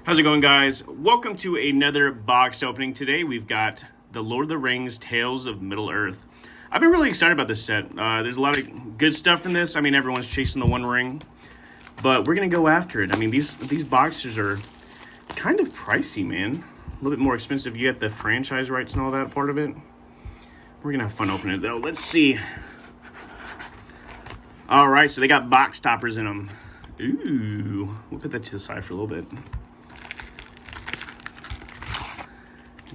How's it going, guys? Welcome to another box opening. Today we've got the Lord of the Rings Tales of Middle-earth. I've been really excited about this set. There's a lot of good stuff in this. I mean, everyone's chasing the One Ring, but we're going to go after it. I mean, these boxes are kind of pricey, man. A little bit more expensive. You get the franchise rights and all that part of it. We're going to have fun opening it, though. Let's see. All right, so they got box toppers in them. Ooh, we'll put that to the side for a little bit.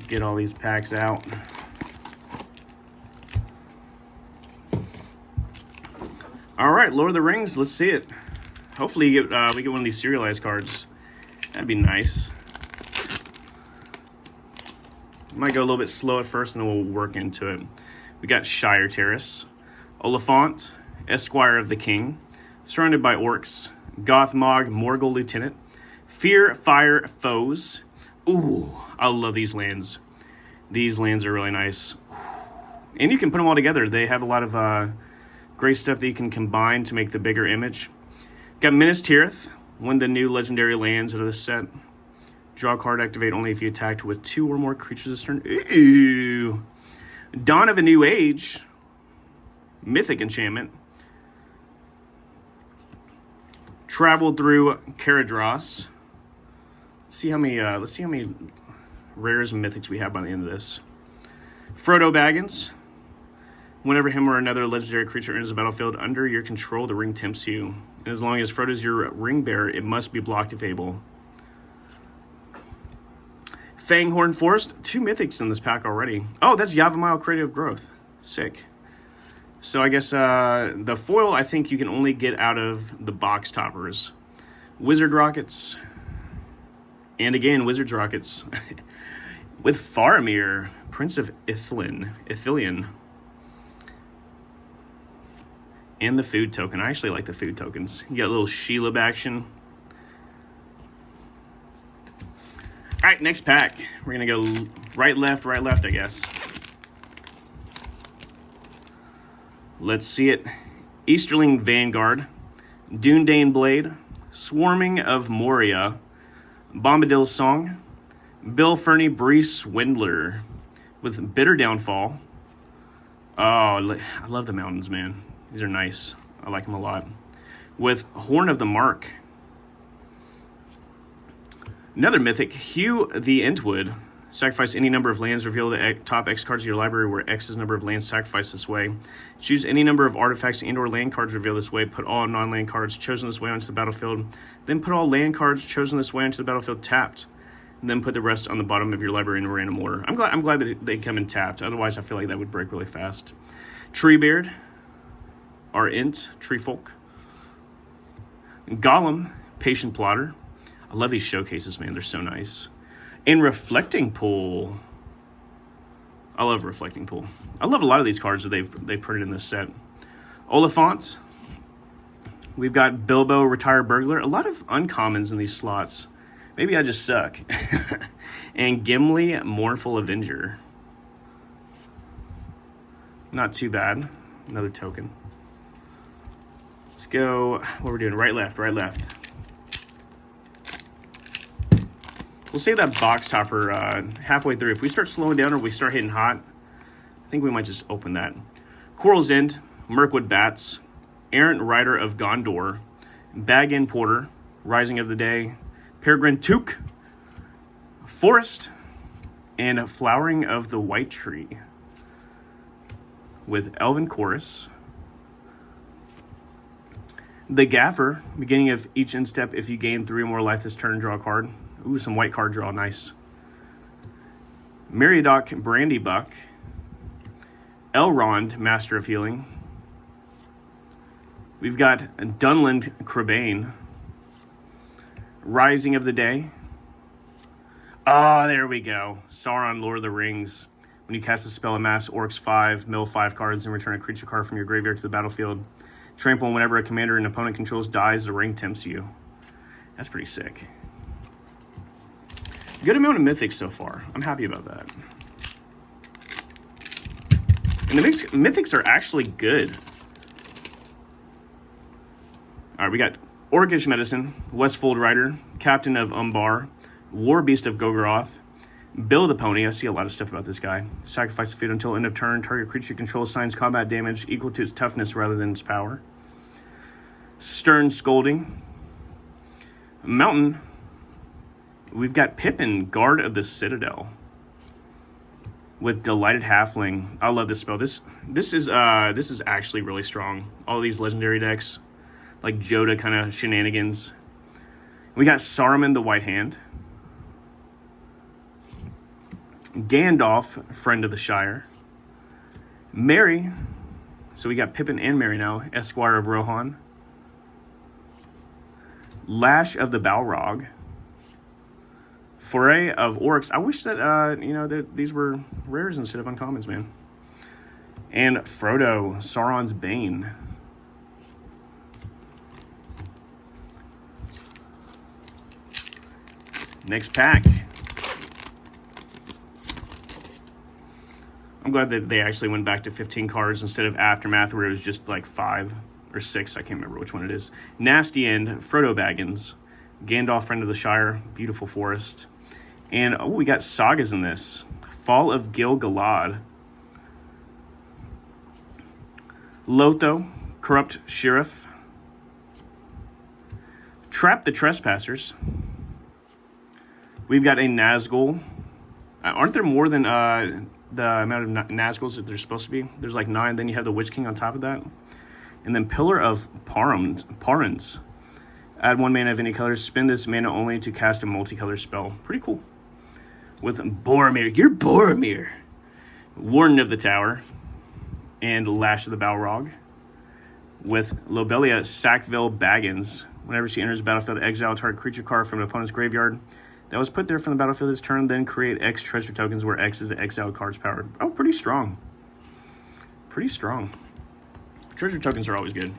Get all these packs out. All right, Lord of the Rings, let's see it. Hopefully we get one of these serialized cards. That'd be nice. Might go a little bit slow at first and then we'll work into it. We got Shire Terrace, Oliphant, Esquire of the King, Surrounded by Orcs, Gothmog, Morgul Lieutenant, Fear Fire Foes. Ooh, I love these lands. These lands are really nice. And you can put them all together. They have a lot of great stuff that you can combine to make the bigger image. Got Minas Tirith, one of the new legendary lands out of this set. Draw a card, activate only if you attacked with 2 or more creatures this turn. Ooh. Dawn of a New Age, mythic enchantment. Travel through Caradros. Let's see how many rares and mythics we have by the end of this. Frodo Baggins. Whenever him or another legendary creature enters the battlefield under your control, the ring tempts you. And as long as Frodo's your ring bearer, it must be blocked if able. Fanghorn Forest. 2 mythics in this pack already. Oh, that's Yavimaya Creative Growth. Sick. So I guess the foil, I think you can only get out of the box toppers. Wizard Rockets. And again, Wizard's Rockets. With Faramir, Prince of Ithilien. And the food token. I actually like the food tokens. You got a little Shelob action. All right, next pack. We're going to go right, left, I guess. Let's see it. Easterling Vanguard, Dúnedain Blade, Swarming of Moria, Bombadil's Song, Bill Ferny Bree Swindler with Bitter Downfall. Oh, I love the mountains, man. These are nice. I like them a lot. With Horn of the Mark. Another mythic, Hugh the Entwood. Sacrifice any number of lands, reveal the top X cards of your library where X is the number of lands sacrificed this way. Choose any number of artifacts and or land cards revealed this way. Put all non-land cards chosen this way onto the battlefield. Then put all land cards chosen this way onto the battlefield tapped. And then put the rest on the bottom of your library in a random order. I'm glad that they come in tapped. Otherwise, I feel like that would break really fast. Treebeard, Int, Treefolk. Gollum, Patient Plotter. I love these showcases, man. They're so nice. And Reflecting Pool. I love Reflecting Pool. I love a lot of these cards that they've printed in this set. Oliphant. We've got Bilbo, Retired Burglar. A lot of uncommons in these slots. Maybe I just suck. And Gimli, Mournful Avenger. Not too bad. Another token. Let's go. What we're doing? Right, left. We'll save that box topper halfway through. If we start slowing down or we start hitting hot, I think we might just open that. Coral's End, Mirkwood Bats, Errant Rider of Gondor, Bag-In Porter, Rising of the Day, Peregrine Took, Forest, and Flowering of the White Tree with Elven Chorus. The Gaffer, beginning of each end step, if you gain 3 or more life this turn, draw a card. Ooh, some white card draw, nice. Meriadoc Brandybuck, Elrond, Master of Healing. We've got Dunland Crebain, Rising of the Day. Ah, there we go. Sauron, Lord of the Rings. When you cast a spell, amass Orcs 5, mill 5 cards, and return a creature card from your graveyard to the battlefield. Trample whenever a commander an opponent controls dies, the ring tempts you. That's pretty sick. Good amount of mythics so far. I'm happy about that. And the mythics are actually good. All right, we got Orcish Medicine, Westfold Rider, Captain of Umbar, War Beast of Gogoroth. Bill the Pony. I see a lot of stuff about this guy. Sacrifice the food until end of turn. Target creature you control assigns combat damage equal to its toughness rather than its power. Stern Scolding. Mountain. We've got Pippin, Guard of the Citadel. With Delighted Halfling. I love this spell. This is actually really strong. All these legendary decks, like Joda kind of shenanigans. We got Saruman the White Hand. Gandalf, Friend of the Shire. Merry. So we got Pippin and Merry now. Esquire of Rohan. Lash of the Balrog. Foray of Orcs. I wish that, that these were rares instead of uncommons, man. And Frodo, Sauron's Bane. Next pack. I'm glad that they actually went back to 15 cards instead of Aftermath, where it was just like 5 or 6. I can't remember which one it is. Nasty End, Frodo Baggins. Gandalf, Friend of the Shire. Beautiful Forest. And we got sagas in this. Fall of Gil-galad. Lotho, Corrupt Sheriff. Trap the Trespassers. We've got a Nazgul. Aren't there more than the amount of Nazguls that there's supposed to be? There's like 9. Then you have the Witch King on top of that. And then Pillar of Parans. Add 1 mana of any color. Spend this mana only to cast a multicolor spell. Pretty cool. With Boromir. You're Boromir. Warden of the Tower. And Lash of the Balrog. With Lobelia Sackville Baggins. Whenever she enters the battlefield, exile a target creature card from an opponent's graveyard that was put there from the battlefield this turn. Then create X treasure tokens where X is the exiled card's power. Oh, pretty strong. Pretty strong. Treasure tokens are always good.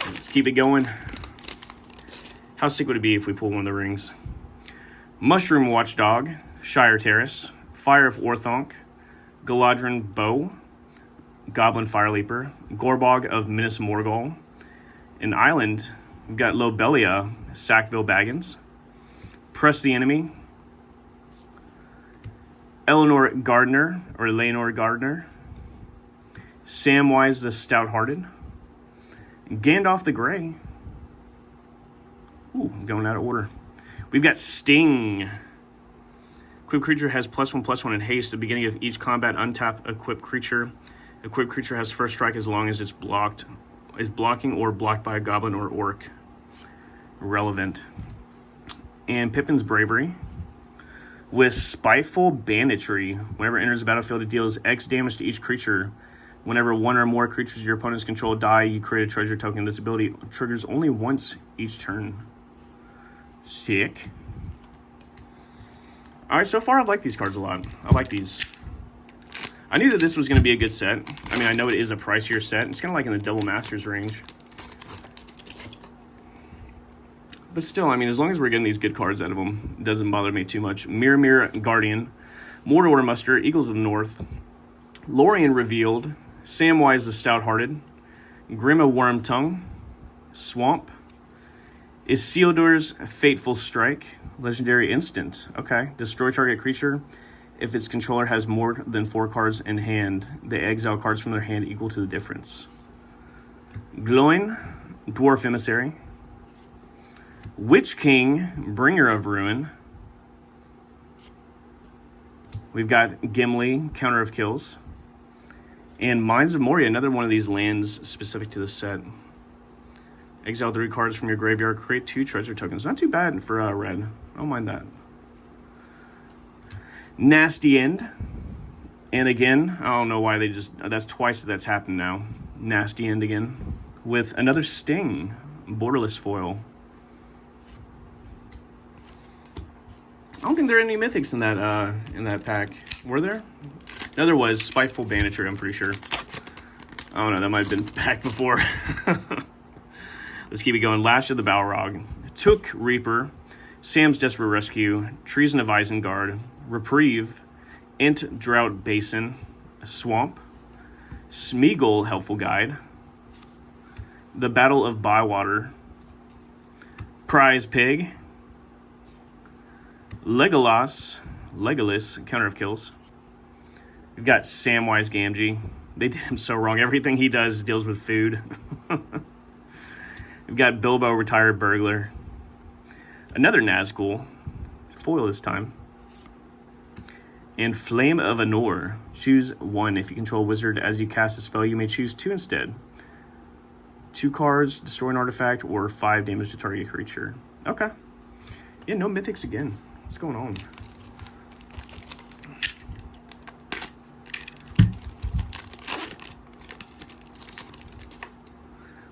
Let's keep it going. How sick would it be if we pull one of the rings? Mushroom Watchdog, Shire Terrace, Fire of Orthonk, Galadrin Bow, Goblin Fireleaper, Gorbog of Minas Morgul. An island, we've got Lobelia, Sackville Baggins, Press the Enemy, Eleanor Gardner, Samwise the Stout-Hearted, Gandalf the Grey. Ooh, I'm going out of order. We've got Sting. Equipped creature has +1/+1 in haste. At the beginning of each combat, untap equipped creature. Equipped creature has first strike as long as it's blocking or blocked by a goblin or orc. Relevant. And Pippin's Bravery. With Spiteful Banditry. Whenever it enters the battlefield, it deals X damage to each creature. Whenever 1 or more creatures your opponents control die, you create a treasure token. This ability triggers only once each turn. Sick. Alright, so far I like these cards a lot. I like these. I knew that this was going to be a good set. I mean, I know it is a pricier set. It's kind of like in the Double Masters range. But still, I mean, as long as we're getting these good cards out of them, it doesn't bother me too much. Mirror Guardian, Mordor Muster, Eagles of the North, Lorien Revealed, Samwise the Stout-Hearted, Grima Wormtongue, Swamp, Isildur's Fateful Strike, Legendary Instant. Okay, destroy target creature. If its controller has more than 4 cards in hand, they exile cards from their hand equal to the difference. Gloin, Dwarf Emissary, Witch King, Bringer of Ruin. We've got Gimli, Counter of Kills. And Mines of Moria, another one of these lands specific to this set. Exile 3 cards from your graveyard, create 2 treasure tokens. Not too bad for red. I don't mind that. Nasty End. And again, I don't know why they just... That's twice that's happened now. Nasty End again. With another Sting. Borderless Foil. I don't think there are any mythics in that pack. Were there? No, there was. Spiteful Banditry, I'm pretty sure. I don't know, that might have been back before. Let's keep it going. Lash of the Balrog. Took Reaper. Sam's Desperate Rescue. Treason of Isengard. Reprieve. Int Drought Basin. Swamp. Smeagol Helpful Guide. The Battle of Bywater. Prize Pig. Legolas, counter of kills. We've got Samwise Gamgee. They did him so wrong. Everything he does deals with food. We've got Bilbo, retired burglar. Another Nazgul, foil this time. And Flame of Anor. Choose one. If you control a wizard as you cast a spell, you may choose two instead. 2 cards, destroy an artifact, or 5 damage to target creature. Okay. Yeah, no mythics again. What's going on?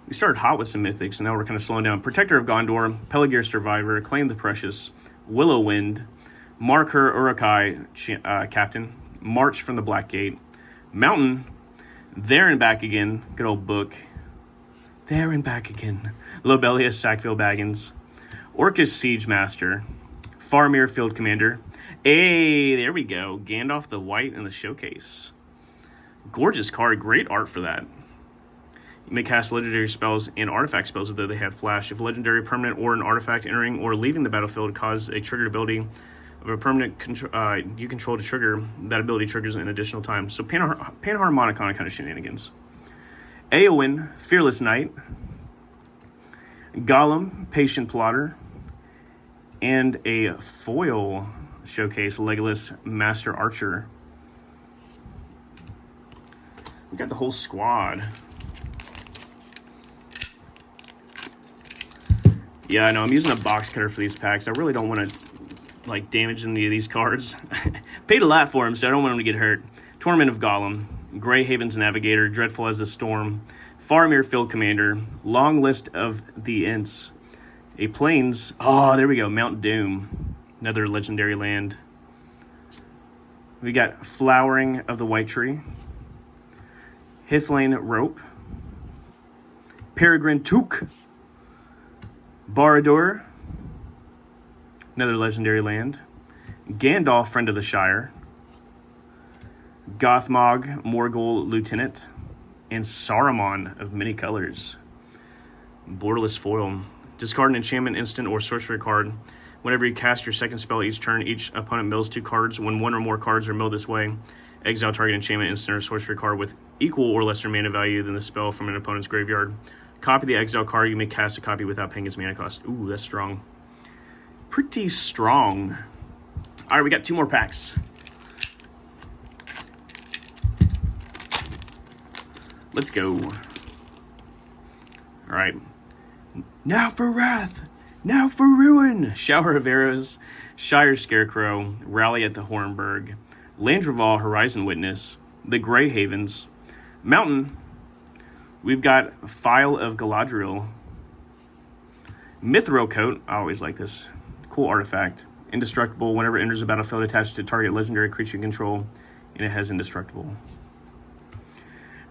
We started hot with some mythics, and now we're kind of slowing down. Protector of Gondor, Pelargir Survivor, Claim the Precious, Willow Wind, Marker Urukai Captain, March from the Black Gate, Mountain, There and Back Again, good old book, There and Back Again, Lobelius Sackville Baggins, Orcus Siege Master, Faramir Field Commander. Hey, there we go, Gandalf the White in the showcase. Gorgeous card, great art for that. You may cast legendary spells and artifact spells although they have flash. If a legendary permanent or an artifact entering or leaving the battlefield causes a triggered ability of a permanent you control to trigger, that ability triggers an additional time. So Panharmonicon kind of shenanigans. Eowyn, Fearless Knight. Gollum, Patient Plotter. And a foil showcase, Legolas, Master Archer. We got the whole squad. Yeah, I know. I'm using a box cutter for these packs. I really don't want to, like, damage any of these cards. Paid a lot for them, so I don't want them to get hurt. Torment of Gollum, Greyhaven's Navigator, Dreadful as a Storm, Faramir Field Commander, Long List of the Ents, a Plains. Oh, there we go. Mount Doom, another legendary land. We got Flowering of the White Tree, Hithlane Rope, Peregrine Took, Barad-dûr, another legendary land. Gandalf, Friend of the Shire. Gothmog, Morgul Lieutenant. And Saruman of many colors. Borderless foil. Discard an enchantment, instant, or sorcery card. Whenever you cast your second spell each turn, each opponent mills 2 cards. When 1 or more cards are milled this way, exile target enchantment, instant, or sorcery card with equal or lesser mana value than the spell from an opponent's graveyard. Copy the exile card. You may cast a copy without paying its mana cost. Ooh, that's strong. Pretty strong. All right, we got 2 more packs. Let's go. All right. Now for wrath. Now for ruin. Shower of Arrows. Shire Scarecrow. Rally at the Hornburg. Landreval, Horizon Witness. The Grey Havens. Mountain. We've got File of Galadriel. Mithril Coat. I always like this. Cool artifact. Indestructible. Whenever it enters a battlefield attached to target legendary creature you control, and it has indestructible.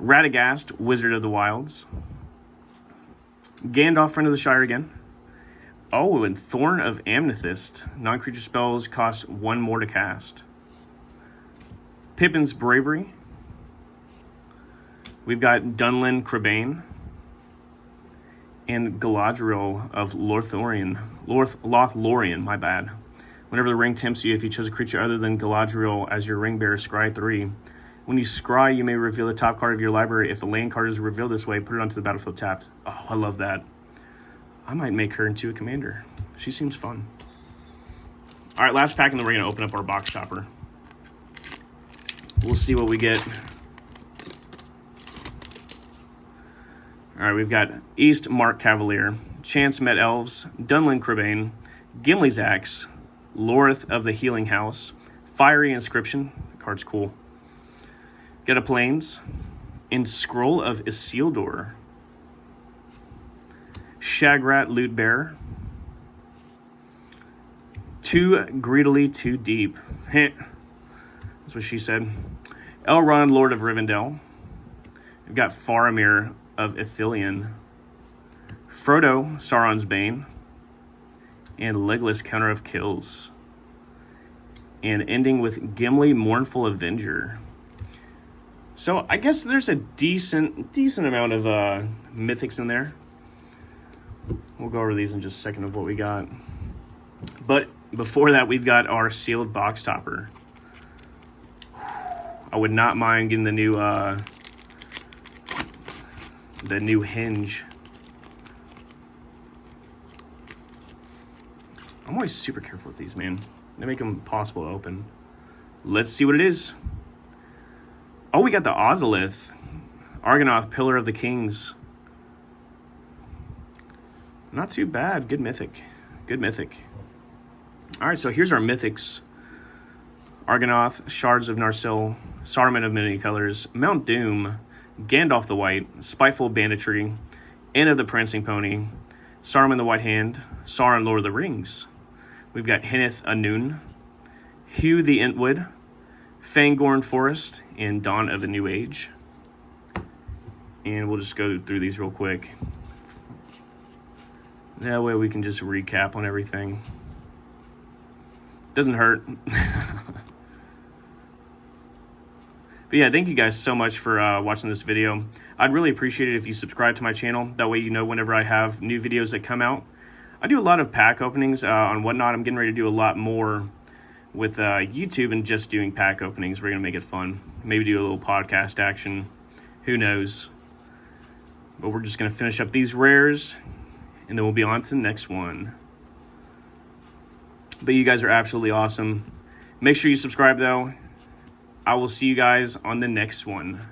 Radagast, Wizard of the Wilds. Gandalf, Friend of the Shire again. Oh, and Thorn of Amethyst. Non-creature spells cost 1 more to cast. Pippin's Bravery. We've got Dunlin Crebain. And Galadriel of Lothlorien, my bad. Whenever the ring tempts you, if you chose a creature other than Galadriel as your ring bearer, scry 3. When you scry, you may reveal the top card of your library. If a land card is revealed this way, put it onto the battlefield tapped. Oh, I love that. I might make her into a commander. She seems fun. All right, last pack, and then we're going to open up our box topper. We'll see what we get. All right, we've got East Mark Cavalier, Chance Met Elves, Dunlin Crebain, Gimli's Axe, Lorith of the Healing House, Fiery Inscription. The card's cool. Got a Plains, and Scroll of Isildur. Shagrat Loot Bearer. 2 Greedily Too Deep. That's what she said. Elrond, Lord of Rivendell. We've got Faramir of Ithilien. Frodo, Sauron's Bane. And Legolas, Counter of Kills. And ending with Gimli, Mournful Avenger. So I guess there's a decent amount of mythics in there. We'll go over these in just a second of what we got. But Before that, we've got our sealed box topper. I would not mind getting the new hinge. I'm always super careful with these, man. They make them impossible to open. Let's see what it is. Oh, we got the Ozolith. Argonath, Pillar of the Kings. Not too bad. Good mythic. Good mythic. All right, so here's our mythics. Argonath, Shards of Narsil, Saruman of Many Colors, Mount Doom, Gandalf the White, Spiteful Banditry, Inn of the Prancing Pony, Saruman the White Hand, Sauron Lord of the Rings. We've got Hinneth Anun, Hugh the Entwood, Fangorn Forest, and Dawn of the New Age. And we'll just go through these real quick. That way we can just recap on everything. Doesn't hurt. But yeah, thank you guys so much for watching this video. I'd really appreciate it if you subscribe to my channel. That way you know whenever I have new videos that come out. I do a lot of pack openings on Whatnot. I'm getting ready to do a lot more with YouTube and just doing pack openings. We're going to make it fun. Maybe do a little podcast action. Who knows? But we're just going to finish up these rares, and then we'll be on to the next one. But you guys are absolutely awesome. Make sure you subscribe, though. I will see you guys on the next one.